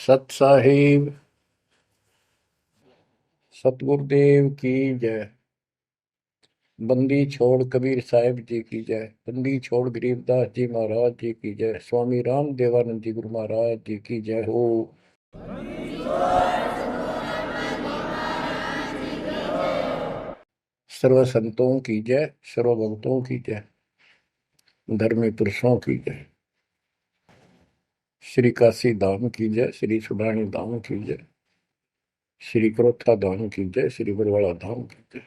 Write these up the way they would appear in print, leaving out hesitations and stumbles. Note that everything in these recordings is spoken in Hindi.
सत साहिब सतगुरुदेव की जय। बंदी छोड़ कबीर साहिब जी की जय। बंदी छोड़ गरीबदास जी महाराज जी की जय। स्वामी राम देवानंद जी गुरु महाराज जी की जय हो। सर्व संतों की जय, सर्व भक्तों की जय, धर्मी पुरुषों की जय। श्री काशी धाम की जय, श्री सुडानी धाम की जय, श्री क्रोथा धाम की जय, श्री बरवाड़ा धाम की जय।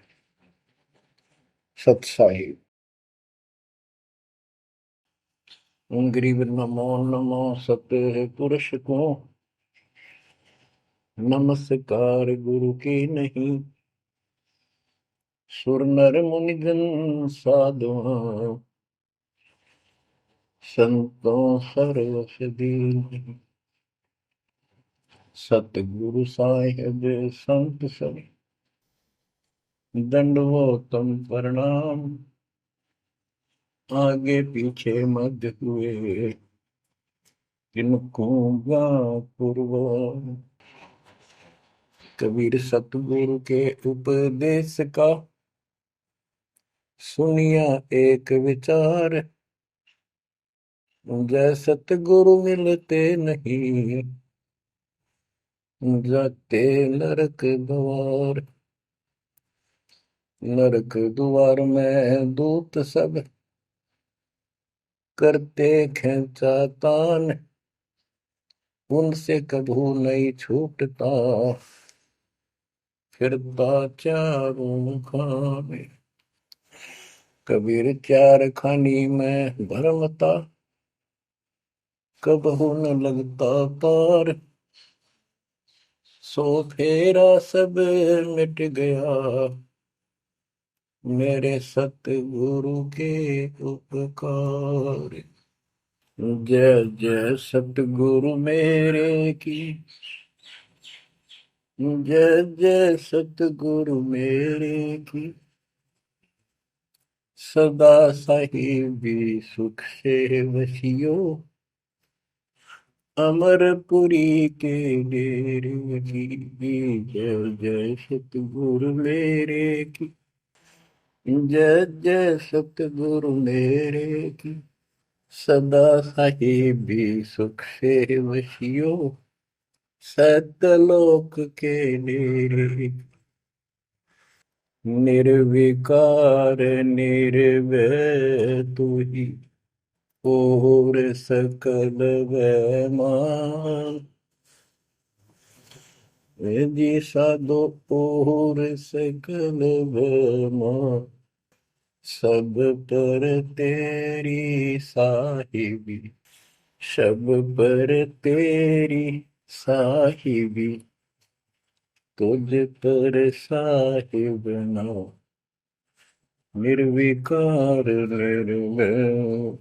सत साहिब गरीब नमो नमो सत्य पुरुष को नमस्कार गुरु की नहीं। सुर नर मुनिजन साधुआ संतों सर्वस दीन। सतगुरु साहिब संत सब दंडवतम प्रणाम। आगे पीछे मध्य हुए किनको पूर्व। कबीर सतगुरु के उपदेश का सुनिया एक विचार। जय सतगुरु मिलते नहीं जाते नरक द्वार। नरक द्वार में दूत सब करते खेचातान। उनसे कभू नहीं छूटता फिरता चारों खाने। कबीर चार खानी में भरमता कबहू न लगता पार। सो फेरा सब मिट गया मेरे सतगुरु के उपकार। जय जय सतगुरु मेरे की जय जय सतगुरु मेरे की। सदा साहिबी सुख से वसियो अमरपुरी के डेरे की। जय जय सतगुरु मेरे की जय जय सतगुरु मेरे की। सदा साहिबी सुख से वसियो सतलोक के डेरे। निर्विकार निर्भय तू ही और सकल वैमान। जी साधो और सकल वैमान। सब पर तेरी साहिबी सब पर तेरी साहिबी। तुझ पर साहिब नाम निर्विकार निर्भय।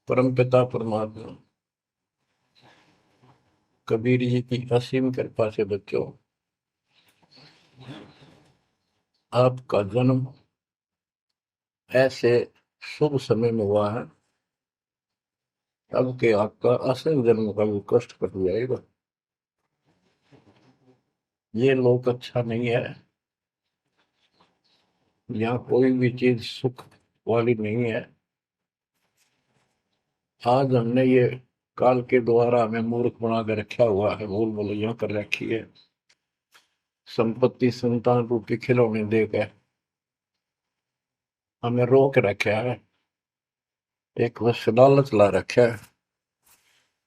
परम पिता परमात्मा कबीर जी की असीम कृपा से बच्चों, आपका जन्म ऐसे शुभ समय में हुआ है अब के आपका असल जन्म का भी कष्ट कट जाएगा। ये लोक अच्छा नहीं है, यहाँ कोई भी चीज सुख वाली नहीं है। आज हमने ये काल के द्वारा हमें मूर्ख बना कर रखा हुआ है, भूल भुलैया कर रखी है। संपत्ति संतान रूपी खिलौने देकर हमें रोक रखा है। एक बस लालच ला रखा है।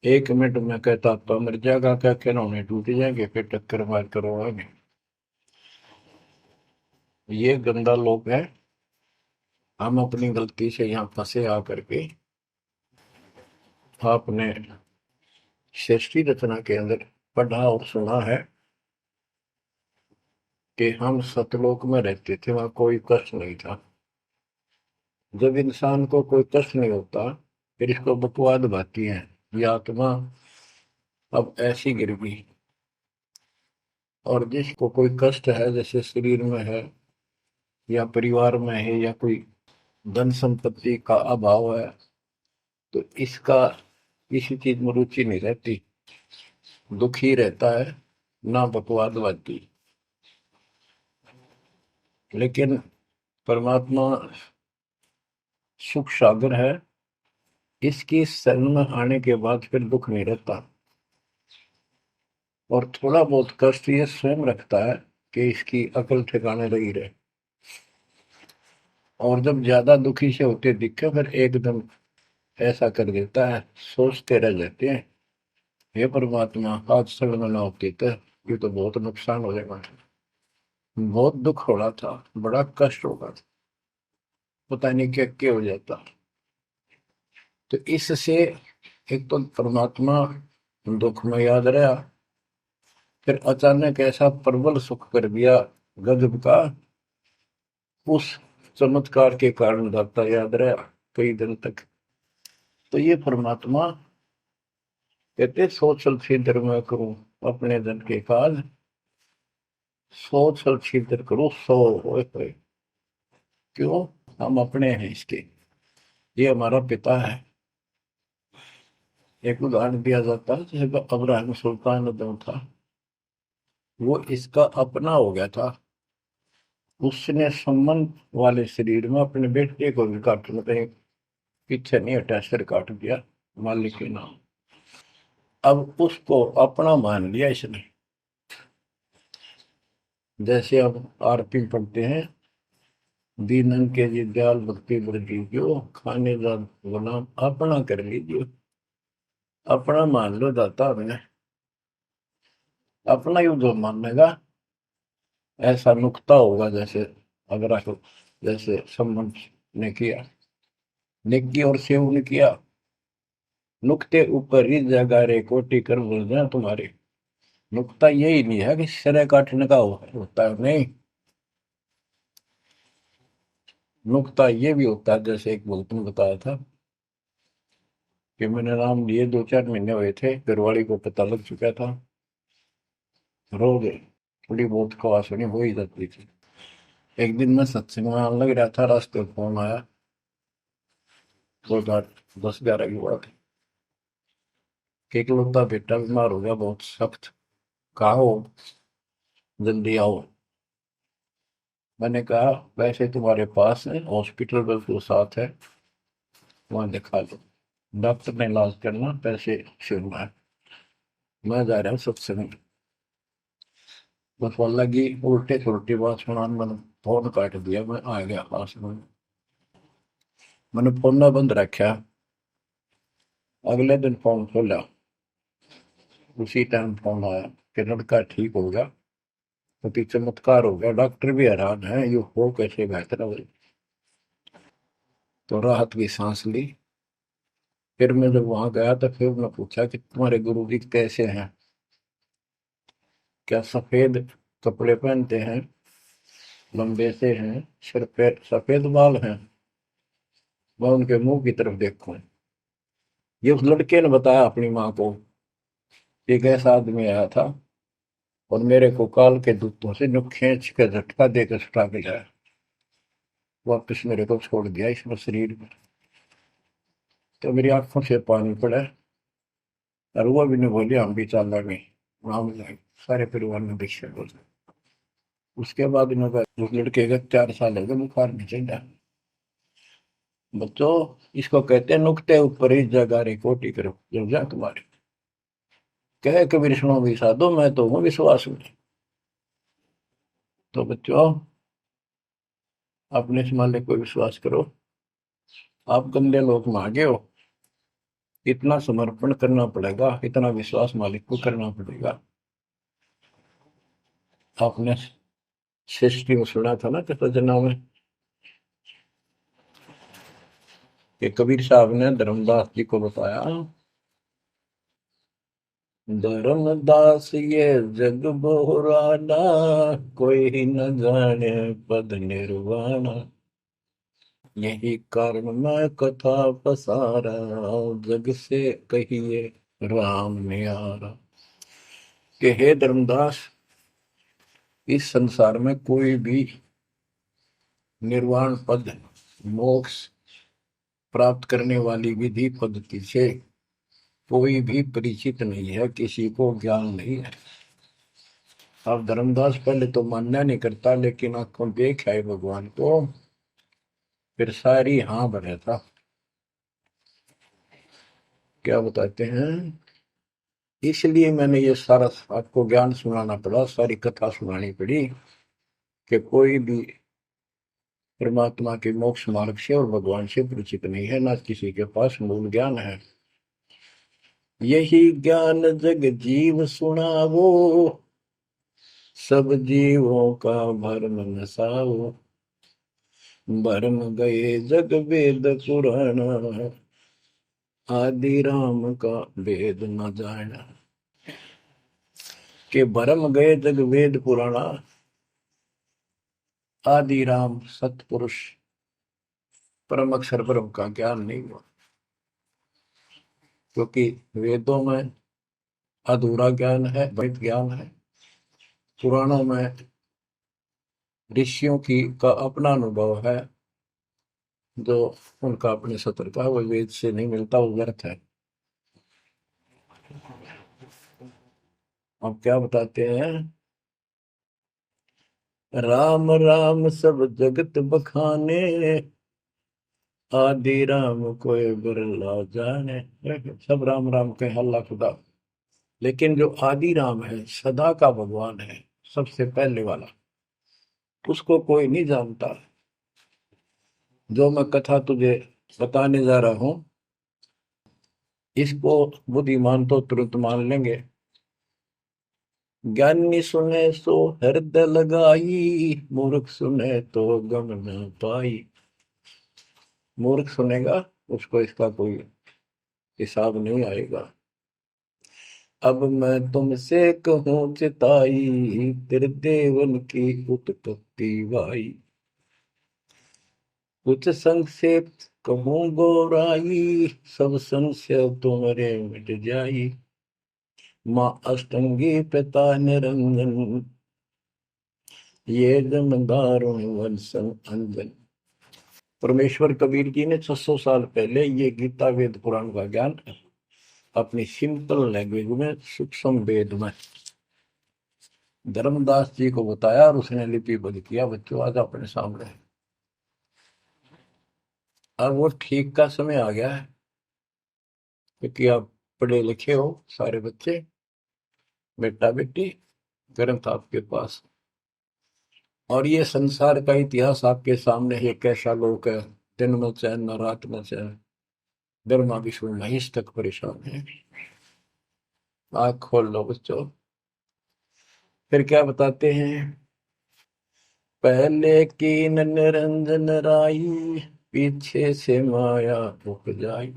1 मिनट में कहता तो मर जाएगा, क्या खिलौने टूट जाएंगे, फिर टक्कर मार करवाएंगे। ये गंदा लोग है। हम अपनी गलती से यहाँ फंसे आकर के। आपने सृष्टि रचना के अंदर पढ़ा और सुना है कि हम सतलोक में रहते थे, वहां कोई कष्ट नहीं था। जब इंसान को कोई कष्ट नहीं होता फिर इसको बकवाद भाती है, ये आत्मा अब ऐसी गिर गई। और जिसको कोई कष्ट है, जैसे शरीर में है या परिवार में है या कोई धन संपत्ति का अभाव है, तो इसका किसी चीज में रुचि नहीं रहती, दुखी रहता है, ना बकवादवादी। लेकिन परमात्मा सुख सागर है, इसकी शरण में आने के बाद फिर दुख नहीं रहता। और थोड़ा बहुत कष्ट ये स्वयं रखता है कि इसकी अकल ठिकाने रही रहे। और जब ज्यादा दुखी से होते दिखे फिर एकदम ऐसा कर देता है, सोचते रह जाते हैं, हे परमात्मा आज शरण ना होती तो ये तो बहुत नुकसान हो जाएगा, बहुत दुख हो रहा था, बड़ा कष्ट होगा था, पता नहीं क्या क्या हो जाता। तो इससे एक तो परमात्मा दुख में याद रहा, फिर अचानक ऐसा प्रबल सुख कर दिया गजब का, उस चमत्कार के कारण दाता याद रहा कई दिन तक। तो ये परमात्मा कहते सोचल छिद्र में करूं अपने जन के काज, सोचल छिद्र करूं सो होए। क्यों? हम अपने हैं इसके, ये हमारा पिता है। एक उदाहरण दिया जाता है, जैसे अब्राहम सुल्तान जो था वो इसका अपना हो गया था, उसने संबंध वाले शरीर में अपने बेटे को भी काटने कहीं पीछे नहीं हटा, सिर काट दिया मालिक के नाम। अब उसको अपना मान लिया इसने। जैसे अब आरती पढ़ते हैं, दीनन के जी दयाल भक्ति वृद्धि जो खाने जा गुलाम अपना कर लीजिए, अपना मान लो दाता हमने, अपना ही जो मानेगा ऐसा नुकता होगा। जैसे अगर आप जैसे संबंध ने किया, नेकी और सेव ने किया, नुक्ते ऊपर ही जगह रे कोटि कर बोल रहे तुम्हारे। नुकता यही नहीं है कि सिरे काटने का होता है, नहीं, नुकता ये भी होता है। जैसे एक बुजुर्ग ने बताया था कि मैंने नाम लिए 2-4 महीने हुए थे, घरवाली को पता लग चुका था, रो गए, थोड़ी बहुत खवास होनी हो ही जाती थी। एक दिन मैं सत्संग में आने लग रहा था, रास्ते में फोन आया, 10-11 की बात है, कि इकलौता बेटा बीमार हो गया बहुत सख्त, कहा हो, जल्दी आओ। मैंने कहा वैसे तुम्हारे पास है हॉस्पिटल बिल्कुल साथ है, वहां दिखा लो, डॉक्टर ने इलाज करना, पैसे शुरू है, मैं जा रहा हूँ सत्संग। बस वो लगी उल्टे सुलटी बात सुनाने, मैंने फोन काट दिया, मैं आ गया पास में, मैंने फोन ना बंद रखा। अगले दिन फोन खोला, उसी टाइम फोन आया कि लड़का ठीक हो गया, तो चमत्कार हो गया, डॉक्टर भी हैरान है ये हो कैसे बेहतर हो। तो राहत की सांस ली। फिर मैं जब वहां गया तो फिर मैं पूछा कि तुम्हारे गुरु जी कैसे हैं, क्या सफेद कपड़े पहनते हैं, लंबे से हैं, सिर पे सफेद बाल हैं। मैं उनके मुंह की तरफ देखूं, ये उस लड़के ने बताया अपनी माँ को, एक ऐसा आदमी आया था और मेरे को काल के दूतों से जो खींच के झटका देकर छुटा के लाया, वापिस मेरे को छोड़ दिया इसमें शरीर में। तो मेरी आंखों से पानी पड़ा, और वो भी नहीं बोली हम भी चाल लगे, हम जाए सारे परिवार ने दीक्षा बोल। उसके बाद इन्होंने उस लड़के का 4 साल हो गए, बुखार नहीं चढ़ा। बच्चों, इसको कहते हैं नुक्ते ऊपर ही जगह रे कोटि करो जब जा तुम्हारे, कहे कबीर सुनो भी साधो मैं तो हूँ विश्वास में। तो बच्चों, अपने से मालिक को विश्वास करो। आप गंदे लोग मांगे हो, इतना समर्पण करना पड़ेगा, इतना विश्वास मालिक को करना पड़ेगा। आपने सृष्टि में सुना था ना कृतज्ञता में कि कबीर साहब ने धर्मदास जी को बताया, धर्मदास ये जग बोराना, कोई न जाने पद निर्वाणा, यही कारण मैं कथा पसारा, जग से कहिए राम नियारा। कि हे धर्मदास, इस संसार में कोई भी निर्वाण पद, मोक्ष प्राप्त करने वाली विधि पद्धति से कोई भी परिचित नहीं है, किसी को ज्ञान नहीं है। अब धर्मदास पहले तो मानना नहीं करता, लेकिन आंखों देख आए भगवान को, फिर सारी हाँ भरे था। क्या बताते हैं, इसलिए मैंने ये सारा आपको ज्ञान सुनाना पड़ा, सारी कथा सुनानी पड़ी कि कोई भी परमात्मा के मोक्ष मार्ग से और भगवान से परिचित नहीं है, ना किसी के पास मूल ज्ञान है। यही ज्ञान जग जीव सुनावो, सब जीवों का भरम नसाओ। भरम गए जग वेद पुराण, आदि राम का वेद न जाना। के भरम गए जग वेद पुराणा, आदि राम सतपुरुष परम अक्षर ब्रह्म का ज्ञान नहीं हुआ। क्योंकि वेदों में अधूरा ज्ञान है, वैध ज्ञान है। पुराणों में ऋषियों की का अपना अनुभव है, जो उनका अपने सत्र का, वो वेद से नहीं मिलता, वो व्यर्थ है। अब क्या बताते हैं, राम राम सब जगत बखाने, आदि राम कोई बिरला जाने। सब राम राम के हल्ला खुदा, लेकिन जो आदि राम है, सदा का भगवान है, सबसे पहले वाला, उसको कोई नहीं जानता। जो मैं कथा तुझे बताने जा रहा हूं, इसको बुद्धिमान तो तुरंत मान लेंगे। ज्ञानी सुने सो हृदय लगाई, मूर्ख सुने तो गम न पाई। मूर्ख सुनेगा, उसको इसका कोई हिसाब नहीं आएगा। अब मैं तुमसे कहूँ चिताई, तेरे देवन की उत्पत्ति वाई। कुछ संक्षेप कहूँ गौराई, सब संशय तुम्हारे मिट जाई। माँ अष्टंगी पिता निरंजन, ये जमदारुण वंशन अंजन। परमेश्वर कबीर जी ने 600 साल पहले ये गीता वेद पुराण का ज्ञान अपनी सिंपल लैंग्वेज में, सूक्ष्म वेद में धर्मदास जी को बताया, और उसने लिपिबद्ध किया। बच्चों आज अपने सामने है। अब वो ठीक का समय आ गया है, क्योंकि आप पढ़े लिखे हो सारे बच्चे, बेटा बेटी, ग्रंथ आपके पास, और ये संसार का इतिहास आपके सामने है। कैसा लोग है, दिन में चैन न रात में चैन, गर्मा विष्णु महेश तक परेशान है। आँख खोल लो बच्चों। फिर क्या बताते हैं, पहले कीन निरंजन राई, पीछे से माया उपजाई।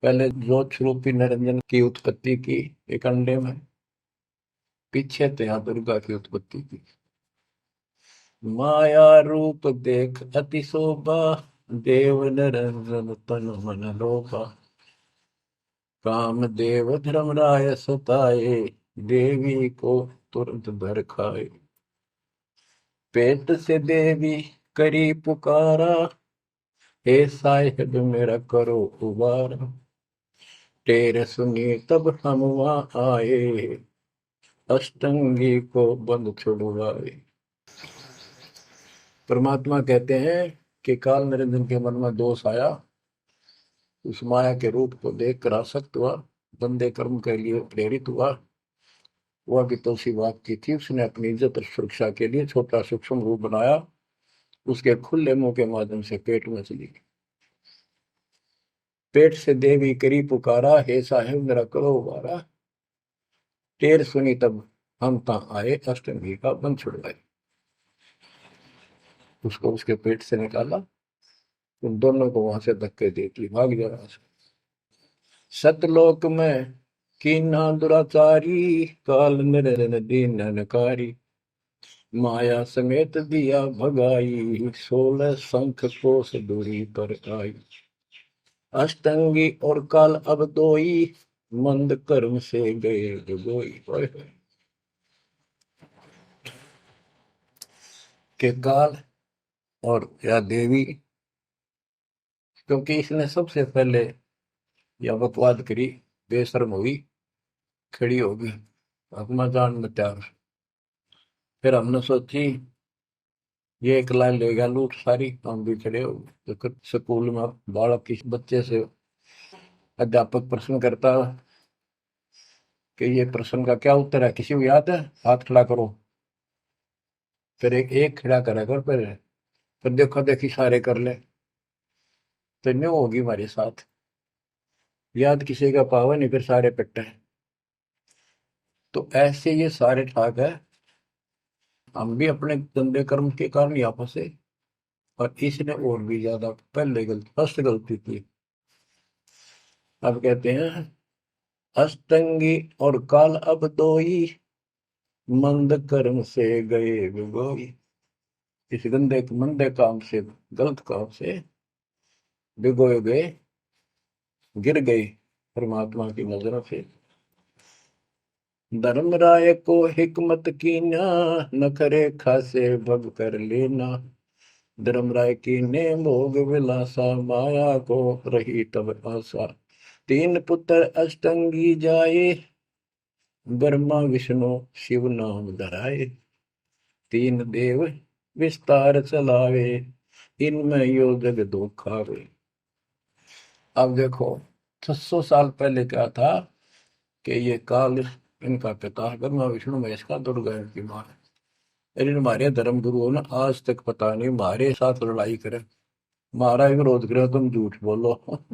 पहले ज्योत रूपी निरंजन की उत्पत्ति की एक अंडे में, पीछे तो यहाँ दुर्गा की उत्पत्ति की। माया रूप देख अति शोभा, देव निरंजन तन मन लोभा। काम देव धर्मराय सताए, देवी को तुरंत धर खाए। पेट से देवी करी पुकारा, हे साहिब मेरा करो उबारा। टेर सुनी तब हम वहां आए, अष्टंगी को बंद छुड़वाए। परमात्मा कहते हैं कि काल निरंजन के मन में दोष आया, उस माया के रूप को देखकर आसक्त हुआ, बंदे कर्म के लिए प्रेरित हुआ। वह भी तो उसी बात की थी, उसने अपनी इज्जत और सुरक्षा के लिए छोटा सूक्ष्म रूप बनाया, उसके खुले मुंह के माध्यम से पेट में चली गई। पेट से देवी करी पुकारा, हे साहेब मेरा करो उबारा। टेर सुनी तब हम ता आए, अष्टमी का बंध छुड़वाए। उसको उसके पेट से निकाला, उन दोनों को वहां से धक्के दे दी, भाग जा रहा। सतलोक में कीना दुराचारी, काल निरंजन दीन नकारी। माया समेत दिया भगाई, 16 शंख कोस दूरी पर आई। अष्टंगी और काल अब दोई, मंद कर्म से गए डुबोई। के काल और या देवी, क्योंकि इसने सबसे पहले या बकवाद करी, बेशर्म हुई, खड़ी होगी, अपना जान में त्याग। फिर हमने सोची ये एक लाइन ले गया लूट सारी, हम भी खड़े हो गए। तो स्कूल में बालक किसी बच्चे से अध्यापक प्रश्न करता कि ये प्रश्न का क्या उत्तर है, किसी को याद है, हाथ खड़ा करो। फिर एक एक खड़ा करा कर, फिर देखो देखी सारे कर ले, तो न्यू होगी हमारे साथ। याद किसी का पावा नहीं, फिर सारे पिट्टे। तो ऐसे ये सारे ठाक है, हम भी अपने गंदे कर्म के कारण यहाँ फंसे, और इसने और भी ज्यादा पहले गलती, फर्स्ट गलती की। अब कहते हैं अष्टंगी और काल अब दोई, मंद कर्म से गए बिगोई। इस गंदे मंदे काम से, गलत काम से भिगोए गए, गिर गए परमात्मा की नजरों से। धर्मराय को हिकमत की ना, नखरे खासे भग कर लेना। धर्मराय की ने भोग विलासा, माया को रही तब आशा। तीन पुत्र अष्टंगी जाए, ब्रह्मा विष्णु शिव नाम धराए। तीन देव विस्तार चलावे, इनमें यो जग दो खावे। अब देखो 600 साल पहले क्या था कि ये काल इनका पिता ब्रह्मा विष्णु महेश का, दुर्गा इनकी मां है। लेकिन हमारे धर्म गुरुओं ने आज तक पता नहीं हमारे साथ लड़ाई करे, हमारा विरोध करे, तुम झूठ बोलो।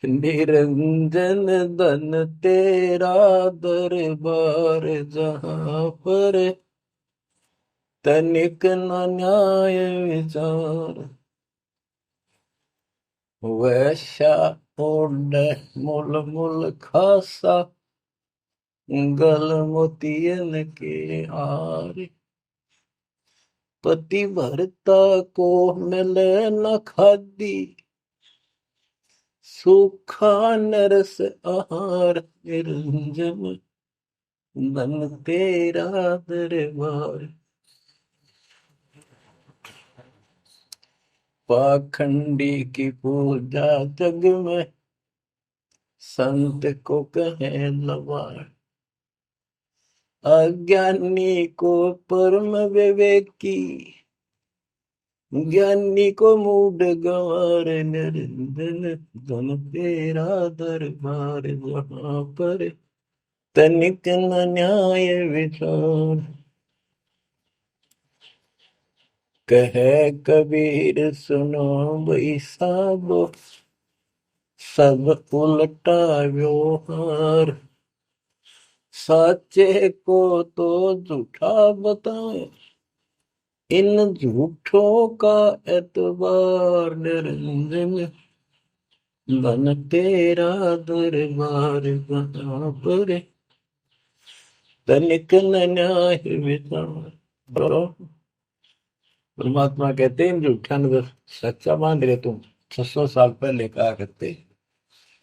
निरंजन धन तेरा दरबार, जहां पर तनिक न न्याय विचार। वैश्या ओढ़ मूल मूल खासा, गल मोतियन के हार। पति भरता को मिले न खादी, सूखा नरस आहार। निरंजन धन तेरा दरबार। पाखंडी की पूजा जग में, संत को कहे लवार। अज्ञानी को परम विवेकी, ज्ञानी को मूड गंवार। निरंजन धन तेरा दरबार, जहां पर तनिक न न्याय विचार। कहे कबीर सुनो भाई साबो, सब उल्टा व्यवहार। साचे को तो झूठा बताए, इन झूठों का एतबार। निरंजन धन तेरा दरबार, जहां पर तनिक न न्याय विचार। बरो परमात्मा कहते हैं झूठा न सच्चा मान रहे तुम। 600 साल पहले कहा करते,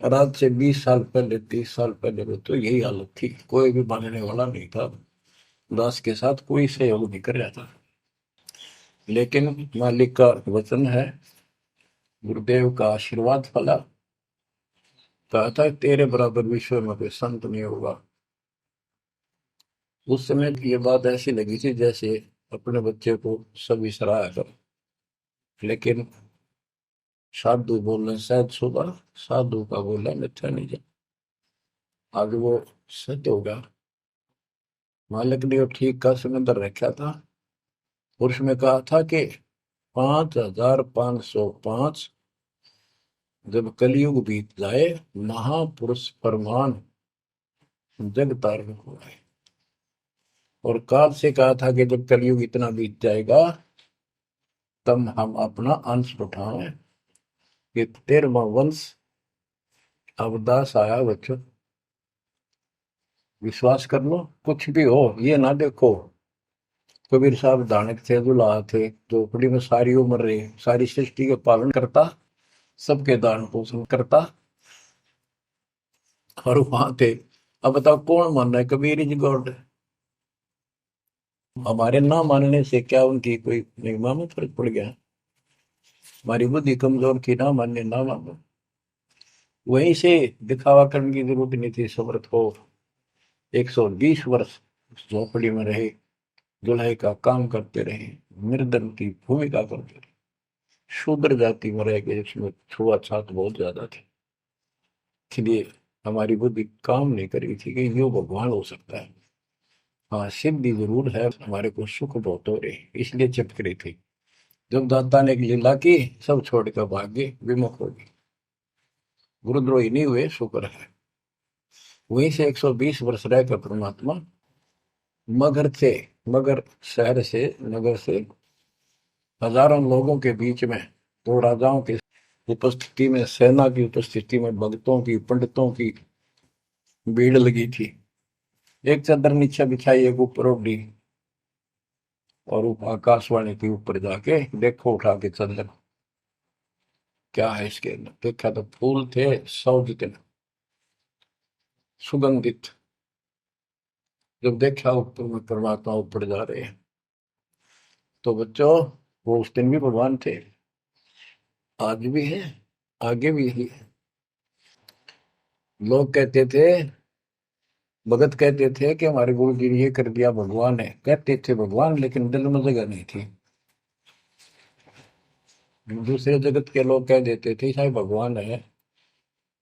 और आज से 20 साल पहले, 30 साल पहले में तो यही हालत थी, कोई भी मानने वाला नहीं था, दास के साथ कोई सहयोग नहीं कर रहा था। लेकिन मालिक का वचन है, गुरुदेव का आशीर्वाद फला। कहा था तेरे बराबर विश्व में कोई संत नहीं होगा। उस समय ये बात ऐसी लगी थी जैसे अपने बच्चे को सभी सराहा कर। लेकिन साधु बोलने शायद सुबह, साधु का बोला मिथ्या नहीं जा। आगे वो सत्य होगा। मालिक ने वो ठीक का समंदर रखा था, और उसमें कहा था कि 5505 जब कलयुग बीत जाए, महापुरुष फरमान जग तारण हो जाए। और काल से कहा था कि जब कलयुग इतना बीत जाएगा, तब हम अपना अंश उठाएं। कि 13वां वंश अवदास आया बच्चों, विश्वास कर लो। कुछ भी हो, ये ना देखो कबीर साहब दानक थे, दुल्हा थे, झोपड़ी में सारी उम्र रहे, सारी सृष्टि का पालन करता, सबके दान पोषण करता, और वहां थे। अब बताओ कौन मान रहा है कबीर इज गॉड? हमारे ना मानने से क्या उनकी कोई महिमा में फर्क पड़ गया? हमारी बुद्धि कमजोर की, ना मानने ना मानो। वहीं से दिखावा करने की जरूरत नहीं थी। समर्थ हो 120 वर्ष उस झोपड़ी में रहे, दुल्हे का काम करते रहे, निर्धन की भूमिका करते रहे, शूद्र जाति में रह गए, इसमें छुआछात बहुत ज्यादा थी। इसलिए हमारी बुद्धि काम नहीं कर रही थी कि यो भगवान हो सकता है। हाँ, सिद्धि जरूर है, हमारे को सुख बहुत हो रहे, इसलिए चिपक रही थी। जब दाता ने एक लीला की, सब छोड़कर भाग गए, विमुख हो गए, गुरुद्रोही नहीं हुए, शुक्र है। वहीं से 120 वर्ष रहकर परमात्मा मगध से, मगर शहर से, नगर से हजारों लोगों के बीच में, दो राजाओं की उपस्थिति में, सेना की उपस्थिति में, भक्तों की, पंडितों की भीड़ लगी थी। एक चादर नीचे बिछाई, एक ऊपर ओढ़ी, और आकाशवाणी के ऊपर जाके देखो उठा के चादर, क्या है इसके अंदर। देखा तो फूल थे 100 जितने, सुगंधित। जब देखा ऊपर में परमात्मा ऊपर जा रहे हैं, तो बच्चों वो उस दिन भी भगवान थे, आज भी है, आगे भी है। लोग कहते थे, भगत कहते थे कि हमारे गुरु जी ने ये कर दिया, भगवान है। कहते थे भगवान, लेकिन दिल में जगह नहीं थी। दूसरे जगत के लोग कह देते थे शायद भगवान है,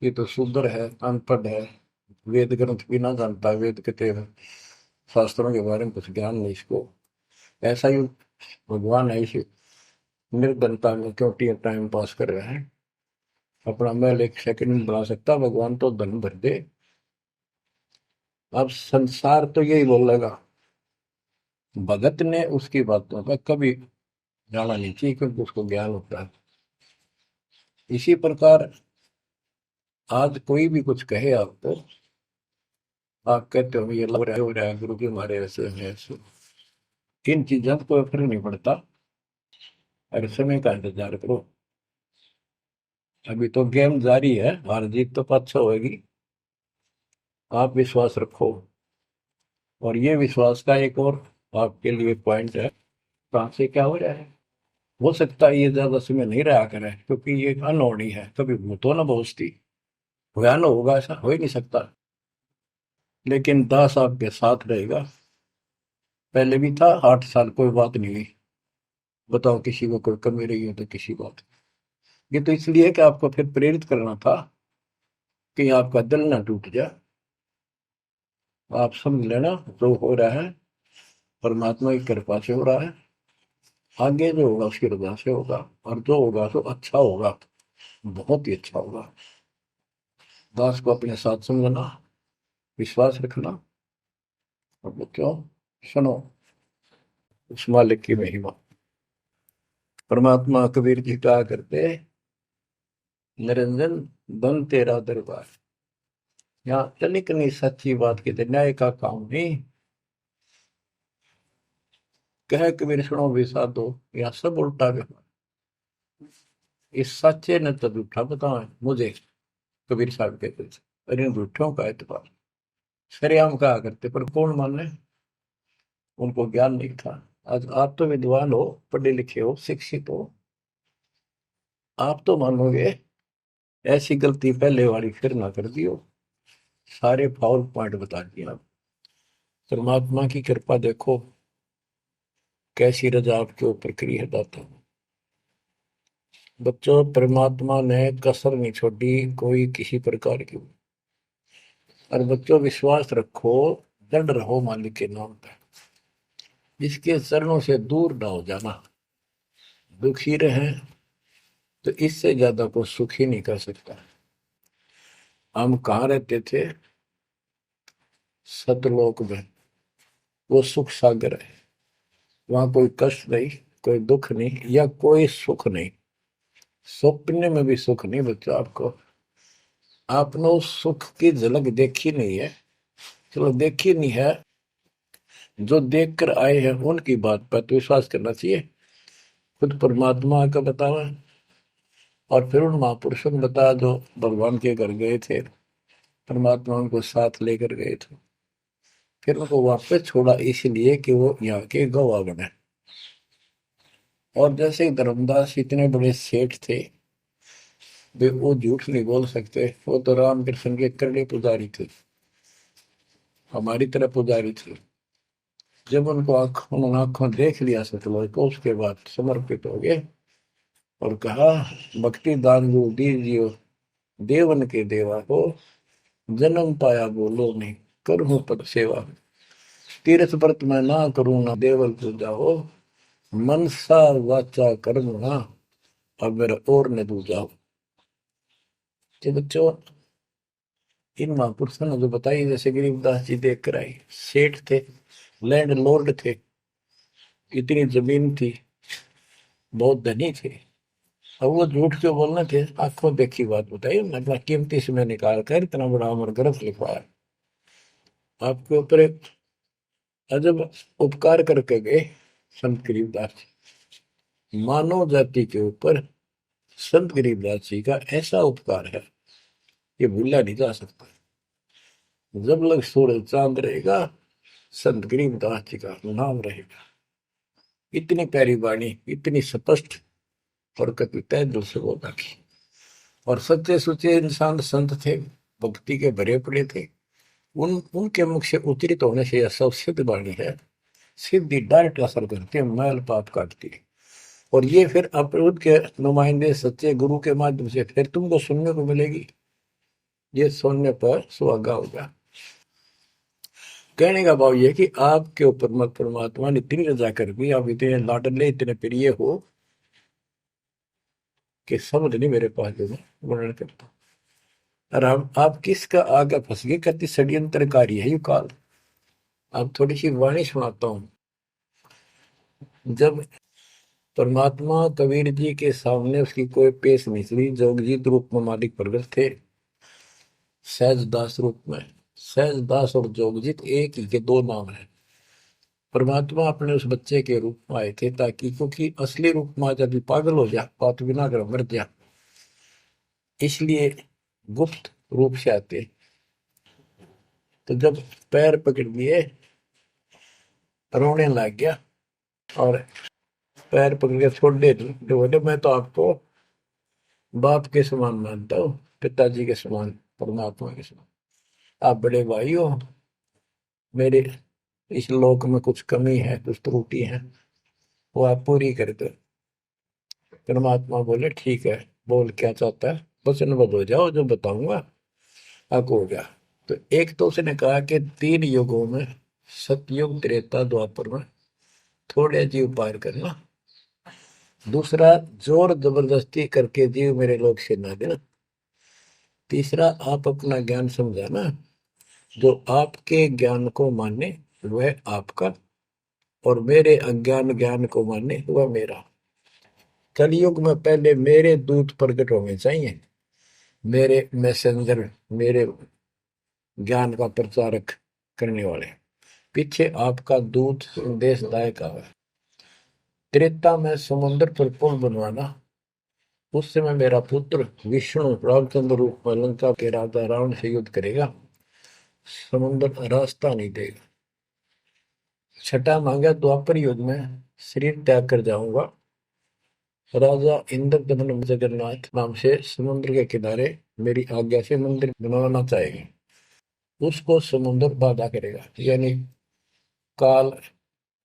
ये तो शूद्र है, अनपढ़ है, वेद ग्रंथ भी ना जानता, वेद के शास्त्रों के बारे में कुछ ज्ञान नहीं इसको, ऐसा ही भगवान है, इसे निर्धनता में क्यों टाइम पास कर रहे हैं, अपना महल एक सेकंड में बना सकता, भगवान तो धन भर दे। अब संसार तो यही बोलेगा। भगत ने उसकी बातों का कभी जाना नहीं चाहिए, क्योंकि उसको ज्ञान होता है। इसी प्रकार आज कोई भी कुछ कहे आपको, आप कहते हो ये लग रहा है, हो रहा है, गुरु जी हमारे ऐसे हैं ऐसे, इन चीजों को फर्क नहीं पड़ता। अरे समय का इंतजार करो, अभी तो गेम जारी है, हार जीत तो पाछो होगी। आप विश्वास रखो। और ये विश्वास का एक और आपके लिए पॉइंट है, कहाँ से क्या हो रहा है। हो सकता है ये ज्यादा समय नहीं रहा करे, क्योंकि ये अनहोनी है, कभी भूतो ना पहुंचती, भयान होगा, ऐसा हो ही नहीं सकता। लेकिन दास आपके साथ रहेगा, पहले भी था, 8 साल कोई बात नहीं हुई। बताओ किसी को कोई कमी रही है तो किसी बात। ये तो इसलिए कि आपको फिर प्रेरित करना था, कि आपका दिल ना टूट जाए। आप समझ लेना, जो हो रहा है परमात्मा की कृपा से हो रहा है, आगे जो होगा उसकी रजा से होगा, और जो होगा तो अच्छा होगा, बहुत ही अच्छा होगा। दास को अपने साथ समझना, विश्वास रखना, और बच्चों सुनो उस मालिक की महिमा। परमात्मा कबीर जी कहा करते, निरंजन बन तेरा दरबार। यहाँ तनिक नहीं सच्ची बात कहते, न्याय का काम नहीं। कह कबीर सुनो भी साधो, यहाँ सब उल्टा व्यवहार। इस सच्चे ने तो झूठा बताओ मुझे, कबीर साहब कहते थे, अरे इन झूठों का एतबार। सरेआम कहा करते, पर कौन माने, उनको ज्ञान नहीं था। आज आप तो विद्वान हो, पढ़े लिखे हो, शिक्षित हो, आप तो मानोगे ऐसी गलती पहले वाली फिर ना कर दियो। सारे फाउल पॉइंट बता दिए आप। परमात्मा की कृपा देखो, कैसी रजा आपके ऊपर करी है दाता। बच्चों परमात्मा ने कसर नहीं छोड़ी कोई किसी प्रकार की। और बच्चों विश्वास रखो, दृढ़ रहो मालिक के नाम पे, इसके चरणों से दूर ना हो जाना। दुखी रहे तो इससे ज्यादा कोई सुख ही नहीं कर सकता। हम कहाँ रहते थे, सतलोक में, वो सुख सागर है। वहां कोई कष्ट नहीं, कोई दुख नहीं, या कोई सुख नहीं। स्वप्न में भी सुख नहीं बच्चों आपको। आपने उस सुख की झलक देखी नहीं है, चलो देखी नहीं है, जो देख कर आए हैं उनकी बात पर तो विश्वास करना चाहिए। खुद परमात्मा का बतावा, और फिर उन महापुरुषों ने बताया जो भगवान के घर गए थे, परमात्मा उनको साथ लेकर गए थे, फिर उनको वापस छोड़ा इसलिए कि वो यहाँ के गवाह बने। और जैसे धर्मदास इतने बड़े सेठ थे, वे वो झूठ नहीं बोल सकते। वो तो रामकृष्ण के करड़े पुजारी थे, हमारी तरह पुजारी थे। जब उनको उन्होंने आंखों देख लिया सतलोक को, उसके बाद समर्पित हो गए और कहा, भक्ति दान जो दीजियो देवन के देवा हो, जन्म पाया बोलो नहीं करूं पद सेवा। तीर्थ व्रत मैं ना करूं ना देवल पूजा हो, मनसा वाचा कर्म ना अब मेरा और न दूजा हो। तो बच्चों, इन महापुरुषों ने जो बताई, जैसे गरीबदास जी देख कर आई, सेठ थे, लैंड लॉर्ड थे, इतनी जमीन थी, बहुत धनी थे। अब वो झूठ क्यों बोलना थे? आंखों देखी बात बताई, अपना कीमती समय निकाल कर इतना बड़ा अमर ग्रंथ लिखवाया, आपके ऊपर एक अजब उपकार करके गए संत गरीबदास जी। मानव जाति के ऊपर संत गरीबदास जी का ऐसा उपकार है, ये भूला नहीं जा सकता। जब लग सूरज चांद रहेगा, संत गरीबदास जी का नाम रहेगा। इतनी प्यारी वाणी, इतनी स्पष्ट और कभी तय दिल से बोला की। और सच्चे सुचे इंसान संत थे, भक्ति के भरे पड़े थे। उनके मुख से उच्चरित होने से यह सब सिद्ध वाणी है, सीधी डायरेक्ट असर करती है, मैल पाप काटती है। और ये फिर अपरूद के नुमाइंदे सच्चे गुरु के माध्यम से फिर तुमको सुनने को मिलेगी। ये सुनने पर सुहागा होगा। कहने का भाव ये कि आपके ऊपर मत परमात्मा ने इतनी रजा कर दी, आप इतने लाडले इतने प्रिय हो कि समझ नहीं मेरे पास जो वर्णन करता। और आप किसका आगे फंस गए, कहती षड्यंत्रकारी है यू काल। अब थोड़ी सी वाणी सुनाता हूं। जब परमात्मा कबीर जी के सामने उसकी कोई पेश नहीं चली, जोगजीत रूप में मालिक प्रगट थे, सहजदास रूप में। सहजदास और जोगजीत एक ही के दो नाम है। परमात्मा अपने उस बच्चे के रूप में आए थे, ताकि क्योंकि असली रूप में जब पागल हो गया, बात बिना कर मर गया, इसलिए गुप्त रूप से आते। तो जब पैर पकड़ लिए, रोने लग गया और पैर पकड़ के छोड़ दे, तो बोले मैं तो आपको बाप के समान मानता हूँ, पिताजी के समान, परमात्मा के समान। आप बड़े भाई हो, मेरे इस लोक में कुछ कमी है, कुछ त्रुटि है, वो आप पूरी कर दो। परमात्मा बोले ठीक है, बोल क्या चाहता है, वचनबद्ध हो जाओ, जो बताऊंगा हक हो गया। तो एक तो उसने कहा कि 3 युगों में, सतयुग त्रेता द्वापर में थोड़े जीव पार करना। दूसरा, जोर जबरदस्ती करके जीव मेरे लोग से ना देना। तीसरा, आप अपना ज्ञान समझाना, जो आपके ज्ञान को माने वह आपका, और मेरे अज्ञान ज्ञान को माने वह मेरा। कलयुग में पहले मेरे दूत प्रकट होने चाहिए, मेरे मैसेंजर, मेरे ज्ञान का प्रचारक करने वाले। पीछे आपका दूत संदेशदायक आवे। त्रेता में समुद्र पर पुल बनवाना, उस समय मेरा पुत्र विष्णु रामचंद्र रूप में लंका के राजा रावण से युद्ध करेगा, समुद्र रास्ता नहीं देगा। छठा मांगा, द्वापर युग में शरीर त्याग कर जाऊंगा, राजा इंद्रदमन जगन्नाथ नाम से समुद्र के किनारे मेरी आज्ञा से मंदिर बनवाना चाहेगा, उसको समुद्र बाधा करेगा। यानी काल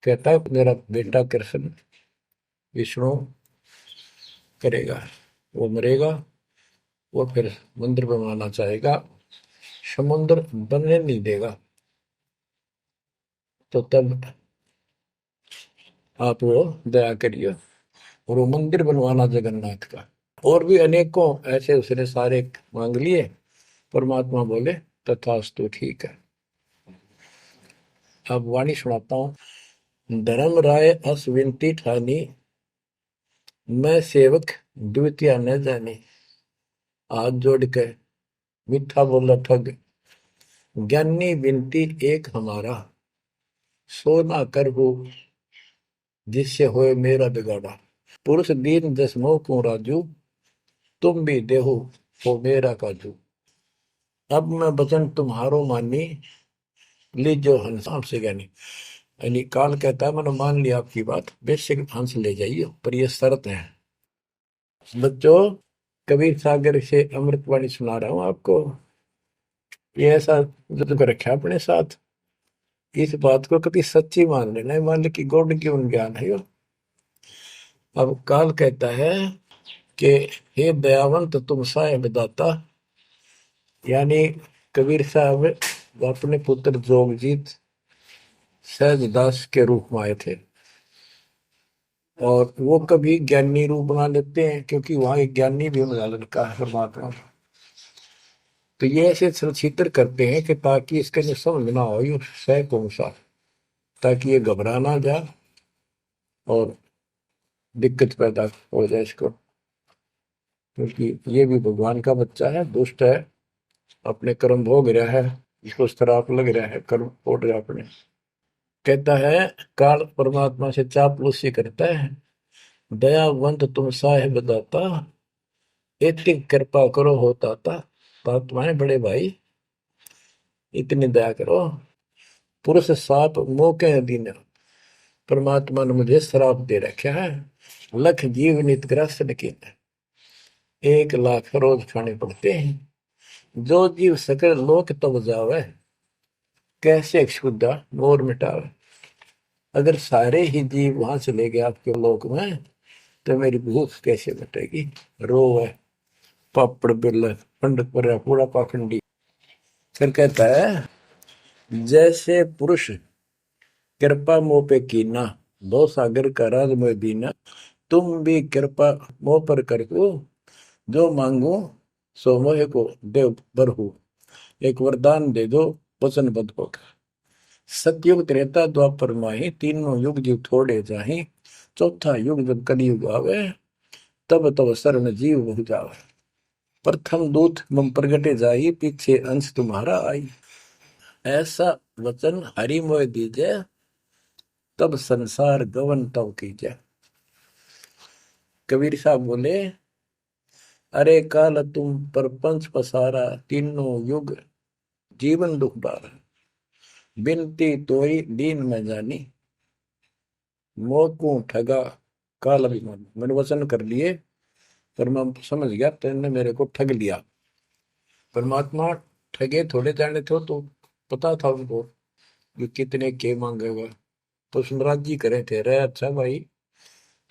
कहता है मेरा बेटा कृष्ण विष्णु करेगा, वो मरेगा, वो फिर मंदिर बनवाना चाहेगा, समुद्र बनने नहीं देगा। तो तब आप वो दया करिए और वो मंदिर बनवाना जगन्नाथ का। और भी अनेकों ऐसे उसने सारे मांग लिए। परमात्मा बोले तथास्तु, ठीक है। अब वाणी सुनाता हूं। धर्म राय अस विनती ठानी, मैं सेवक द्वितीय न जानी। हाथ जोड़ के मीठा बोला ठग, ज्ञानी विनती एक हमारा, सो ना कर हो जिससे होए मेरा बिगाड़ा। पुरुष दीन दस मोह को राजू, तुम भी देहो हो मेरा काजू। अब मैं वचन तुम्हारो मानी, लीजो हंस से ज्ञानी। यानी काल कहता है मैंने मान लिया आपकी बात, बेशक हंस ले जाइए, पर ये शर्त है। बच्चों, कबीर सागर से अमृतवाणी सुना रहा हूं आपको। ये ऐसा जो कर रखा अपने साथ, इस बात को कभी सच्ची मान लेना, मान ले कि गॉड की उन ज्ञान है यो। अब काल कहता है कि हे दयावंत तुम साहेब दाता, यानी कबीर साहब अपने पुत्र जोगजीत सहजदास के रूप में आए थे, और वो कभी ज्ञानी रूप बना लेते हैं क्योंकि वहां एक ज्ञानी भी बना लड़का है परमात्मा। तो ये ऐसे छचित्र करते हैं कि ताकि इसका जो समझ ना हो, ये सह कौन सा, ताकि ये घबरा ना जाए और दिक्कत पैदा हो जाए इसको, क्योंकि ये भी भगवान का बच्चा है, दुष्ट है, अपने कर्म भोग रहा है, इसको श्राप लग रहा है, कर्म फोड़ रहा है अपने। कहता है काल परमात्मा से चापलूसी करता है, दयावंत तुम साहेब दाता, इतनी कृपा करो हो ताता। तुम्हारे बड़े भाई इतनी दया करो। पुरुष साप मौके दिन परमात्मा ने मुझे श्राप दे रखा है, लख जीव नित ग्रस्त लेकिन 1 लाख रोज खाने पड़ते हैं। जो जीव सकल लोक तब जावे, कैसे क्षुदा मोर मिटावे। अगर सारे ही जीव वहां चले गए आपके लोक में, तो मेरी भूख कैसे मिटेगी। रो है पापड़ बिल पंडित पर पूरा पाखंडी। फिर कहता है जैसे पुरुष कृपा मोह पे कीना, दो सागर का राज में दीना, तुम भी कृपा मोह पर कर दो, जो मांगो सो मोह को देव बरहु। एक वरदान दे दो वचनबद्ध होकर। सतयुग त्रेता द्वापर माही, तीनों युग जीव थोड़े जाही, चौथा युग जब कलयुग आवे, तब तब शरण जीव हो जावे। प्रथम दूत मम प्रगटे जाई, पीछे अंश तुम्हारा आई। ऐसा वचन हरि मोह दीजे, तब संसार गवन तब कीजे। कबीर साहब बोले अरे काल तुम परपंच पसारा, तीनों युग जीवन दुख बारा। बिनती तोरी दीन में जानी, मोह ठगा काल अभिमानी। मैंने वचन कर लिए पर मैं समझ गया तेने मेरे को ठग लिया। परमात्मा ठगे थोड़े जाने थे, तो पता था उनको कि कितने के मांगेगा, तो सुमराज जी करे थे रे अच्छा भाई,